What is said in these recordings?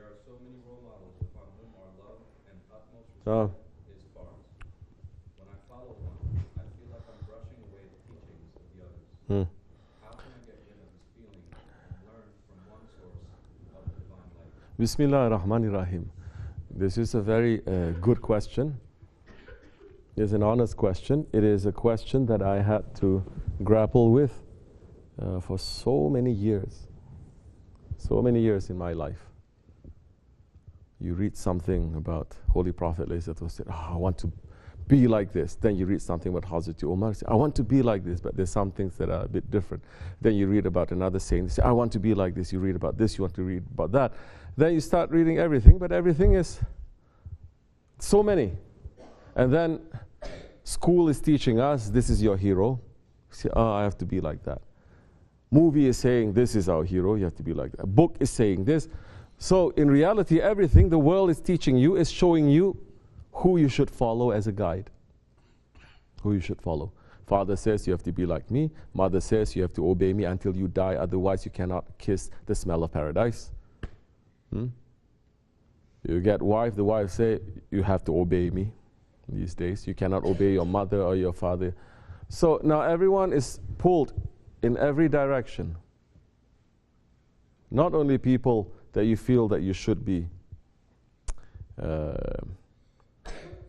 there are so many role models upon whom our love and utmost Oh. respect is sparse. When I follow one, I feel like I'm brushing away the teachings of the others. Hmm. How can I get rid of this feeling and learn from one source of the divine light? Bismillah ar-Rahman ar-Rahim. This is a very good question. It's an honest question. It is a question that I had to grapple with for so many years. So many years in my life. You read something about Holy Prophet, I want to be like this. Then you read something about Hazrat Umar, say, I want to be like this, but there's some things that are a bit different. Then you read about another saint, say, I want to be like this. You read about this, you want to read about that. Then you start reading everything, but everything is so many. And then school is teaching us, this is your hero. You say, oh, I have to be like that. Movie is saying, this is our hero, you have to be like that. Book is saying this. So in reality, everything the world is teaching you is showing you who you should follow as a guide. Who you should follow. Father says you have to be like me. Mother says you have to obey me until you die, otherwise you cannot kiss the smell of paradise. You get wife, the wife say you have to obey me these days. You cannot obey your mother or your father. So now everyone is pulled in every direction. Not only people that you feel that you should be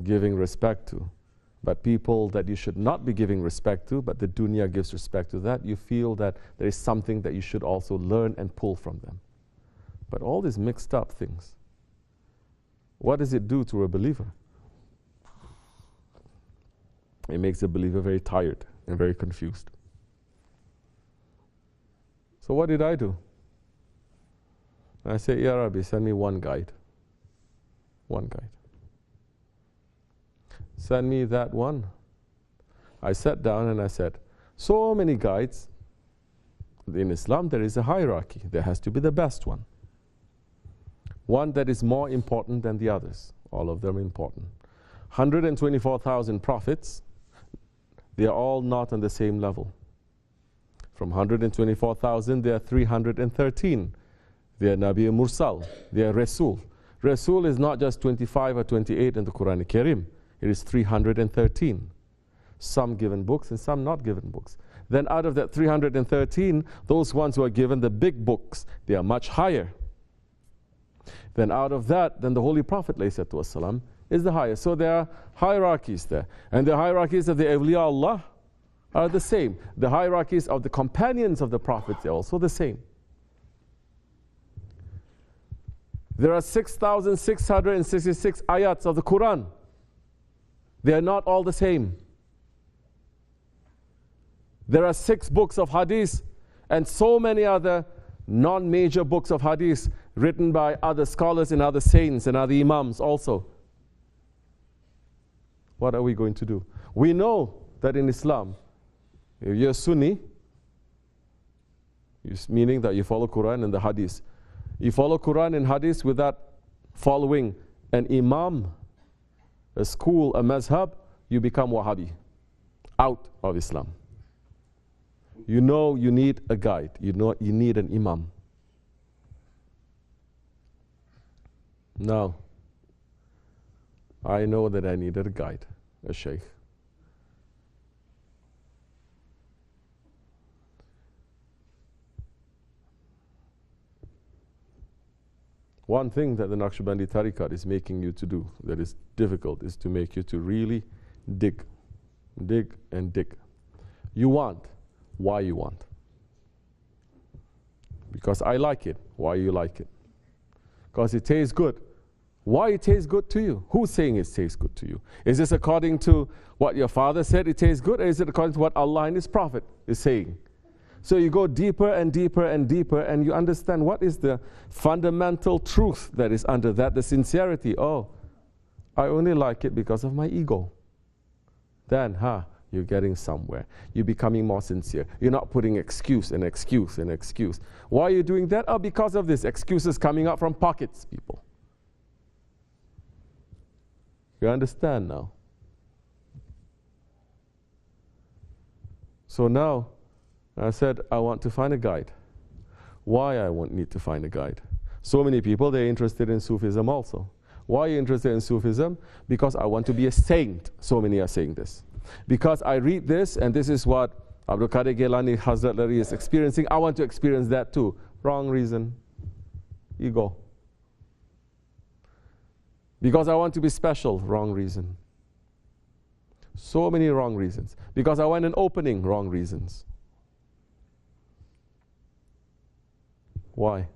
giving respect to, but people that you should not be giving respect to, but the dunya gives respect to that. You feel that there is something that you should also learn and pull from them. But all these mixed up things, what does it do to a believer? It makes a believer very tired and very confused. So what did I do? I said, Ya Rabbi, send me one guide. One guide. Send me that one. I sat down and I said, so many guides. In Islam, there is a hierarchy. There has to be the best one. One that is more important than the others. All of them important. 124,000 prophets, they are all not on the same level. From 124,000, there are 313. They are Nabi Mursal, they are Rasul. Rasul is not just 25 or 28 in the Quran Karim. It is 313. Some given books and some not given books. Then out of that 313, those ones who are given the big books, they are much higher. Then out of that, then the Holy Prophet ﷺ is the highest. So there are hierarchies there. And the hierarchies of the awliya Allah are the same. The hierarchies of the companions of the Prophet are also the same. There are 6,666 ayats of the Quran. They are not all the same. There are 6 books of hadith and so many other non-major books of hadith written by other scholars and other saints and other imams also. What are we going to do? We know that in Islam, if you're Sunni, meaning that you follow Quran and the hadith. You follow Quran and hadith without following an imam, a school, a mazhab, you become Wahhabi, out of Islam. You know you need a guide. You know you need an imam. Now, I know that I needed a guide, a Shaykh. One thing that the Nakshibendi Tariqat is making you to do that is difficult is to make you to really dig and dig. You want. Why you want? Because I like it. Why you like it? Because it tastes good. Why it tastes good to you? Who's saying it tastes good to you? Is this according to what your father said it tastes good, or is it according to what Allah and His Prophet is saying? So you go deeper and deeper and deeper, and you understand what is the fundamental truth that is under that, the sincerity. Oh, I only like it because of my ego. Then, you're getting somewhere. You're becoming more sincere. You're not putting excuse and excuse and excuse. Why are you doing that? Oh, because of this. Excuses coming out from pockets, people. You understand now? So now, I said, I want to find a guide. Why I need to find a guide? So many people, they're interested in Sufism also. Why are you interested in Sufism? Because I want to be a saint. So many are saying this. Because I read this, and this is what Abdulkerim Gilani Hazrat Lari is experiencing. I want to experience that too. Wrong reason. Ego. Because I want to be special. Wrong reason. So many wrong reasons. Because I want an opening. Wrong reasons. Why?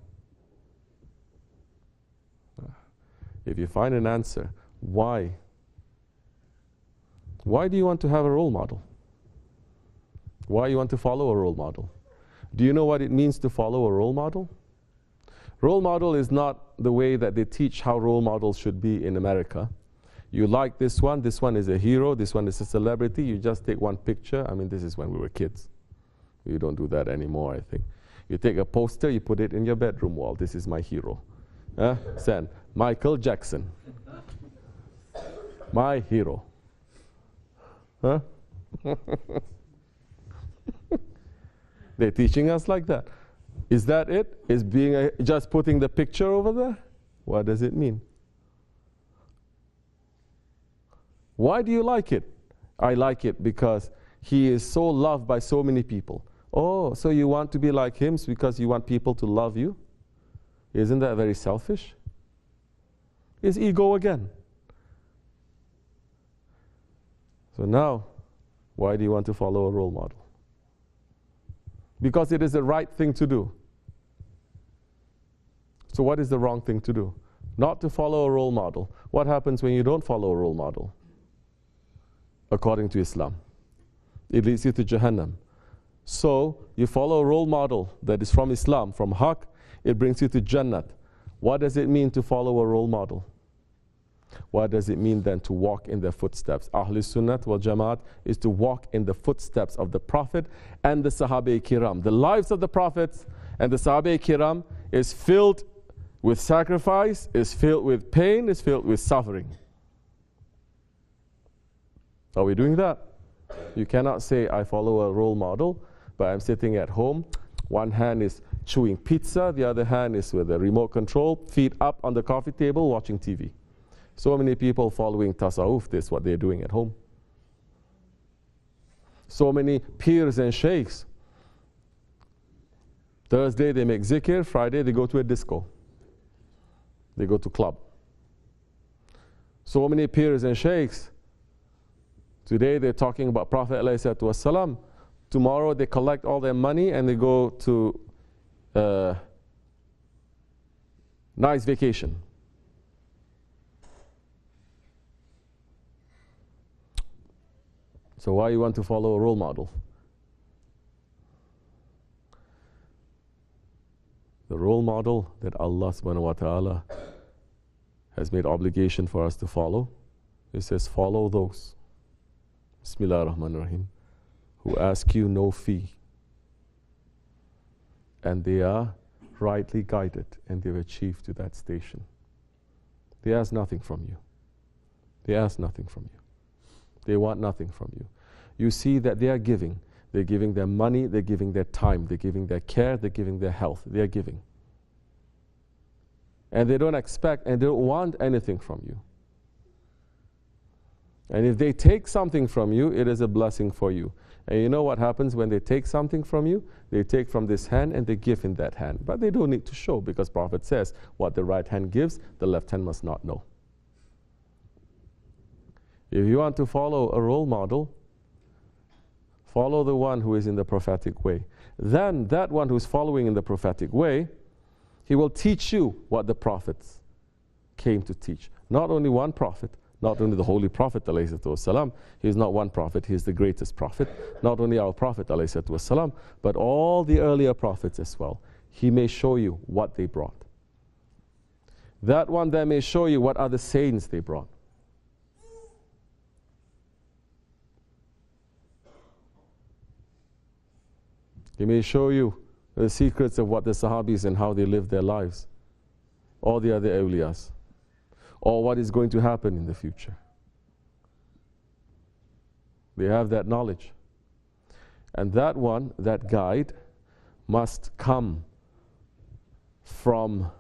If you find an answer, why? Why do you want to have a role model? Why you want to follow a role model? Do you know what it means to follow a role model? Role model is not the way that they teach how role models should be in America. You like this one is a hero, this one is a celebrity, you just take one picture. I mean, this is when we were kids. You don't do that anymore, I think. You take a poster, you put it in your bedroom wall. This is my hero. Send Michael Jackson. My hero. Huh? They're teaching us like that. Is that it? Is being just putting the picture over there? What does it mean? Why do you like it? I like it because he is so loved by so many people. Oh, so you want to be like him because you want people to love you? Isn't that very selfish? It's ego again. So now, why do you want to follow a role model? Because it is the right thing to do. So what is the wrong thing to do? Not to follow a role model. What happens when you don't follow a role model? According to Islam, it leads you to Jahannam. So you follow a role model that is from Islam, from Haqq, it brings you to Jannat. What does it mean to follow a role model? What does it mean then to walk in their footsteps? Ahlul Sunnat wal Jamaat is to walk in the footsteps of the Prophet and the Sahabe Kiram. The lives of the Prophets and the Sahabe Kiram is filled with sacrifice, is filled with pain, is filled with suffering. Are we doing that? You cannot say, I follow a role model, but I'm sitting at home. One hand is chewing pizza, the other hand is with a remote control, feet up on the coffee table, watching TV. So many people following tasawwuf, this is what they're doing at home. So many peers and sheikhs. Thursday they make zikr, Friday they go to a disco. They go to club. So many peers and sheikhs. Today they're talking about Prophet ﷺ. Tomorrow they collect all their money and they go to nice vacation. So why you want to follow a role model? The role model that Allah subhanahu wa ta'ala has made obligation for us to follow, it says follow those, Bismillah ar-Rahman ar-Rahim, who ask you no fee. And they are rightly guided and they've achieved to that station. They ask nothing from you. They ask nothing from you. They want nothing from you. You see that they are giving. They're giving their money, they're giving their time, they're giving their care, they're giving their health. They are giving. And they don't expect and they don't want anything from you. And if they take something from you, it is a blessing for you. And you know what happens when they take something from you? They take from this hand and they give in that hand. But they don't need to show because Prophet says, what the right hand gives, the left hand must not know. If you want to follow a role model, follow the one who is in the prophetic way. Then that one who is following in the prophetic way, he will teach you what the prophets came to teach. Not only one prophet, not only the Holy Prophet ﷺ, he is not one prophet, he is the greatest prophet. Not only our Prophet ﷺ, but all the earlier prophets as well. He may show you what they brought. That one then may show you what other saints they brought. He may show you the secrets of what the Sahabis and how they lived their lives, or the other awliyas, or what is going to happen in the future. They have that knowledge. And that one, that guide, must come from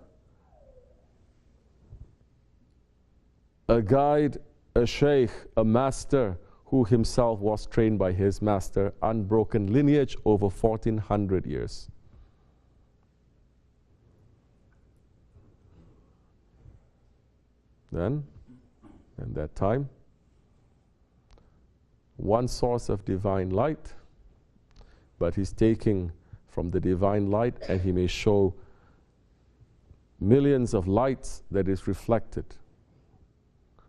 a guide, a Şeyh, a master who himself was trained by his master, unbroken lineage over 1400 years. Then, in that time, one source of divine light, but he's taking from the divine light and he may show millions of lights that is reflected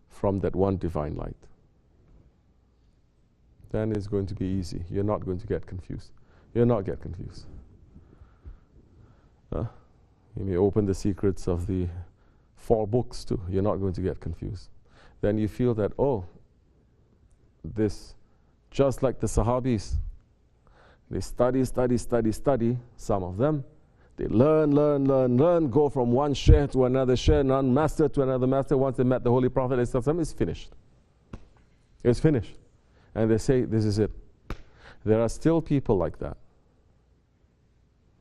from that one divine light. Then it's going to be easy. You're not going to get confused. You'll not get confused. You may open the secrets of the 4 books too. You're not going to get confused. Then you feel that, oh, this, just like the Sahabis, they study, some of them. They learn, go from one Shaykh to another Shaykh, one master to another master. Once they met the Holy Prophet, it's finished. It's finished. And they say, this is it. There are still people like that.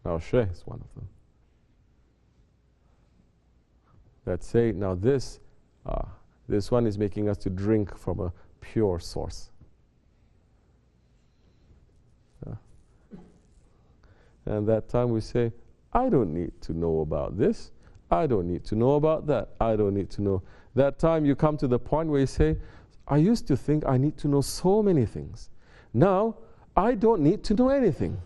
Now Shaykh is one of them. That say, now this one is making us to drink from a pure source. And that time we say, I don't need to know about this. I don't need to know about that. I don't need to know. That time you come to the point where you say, I used to think I need to know so many things. Now, I don't need to know anything.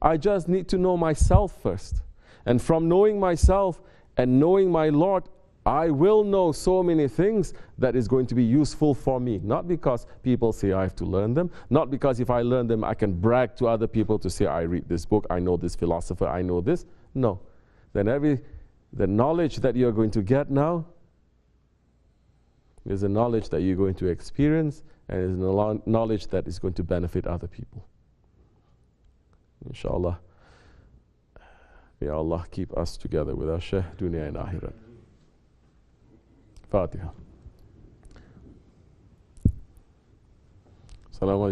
I just need to know myself first. And from knowing myself and knowing my Lord, I will know so many things that is going to be useful for me. Not because people say I have to learn them. Not because if I learn them, I can brag to other people to say, I read this book, I know this philosopher, I know this. No. Then the knowledge that you're going to get now is a knowledge that you're going to experience, and is a knowledge that is going to benefit other people. Inshallah. May Allah keep us together with our Shaykh, dunya and akhirat. Fatiha. Assalamu alaikum.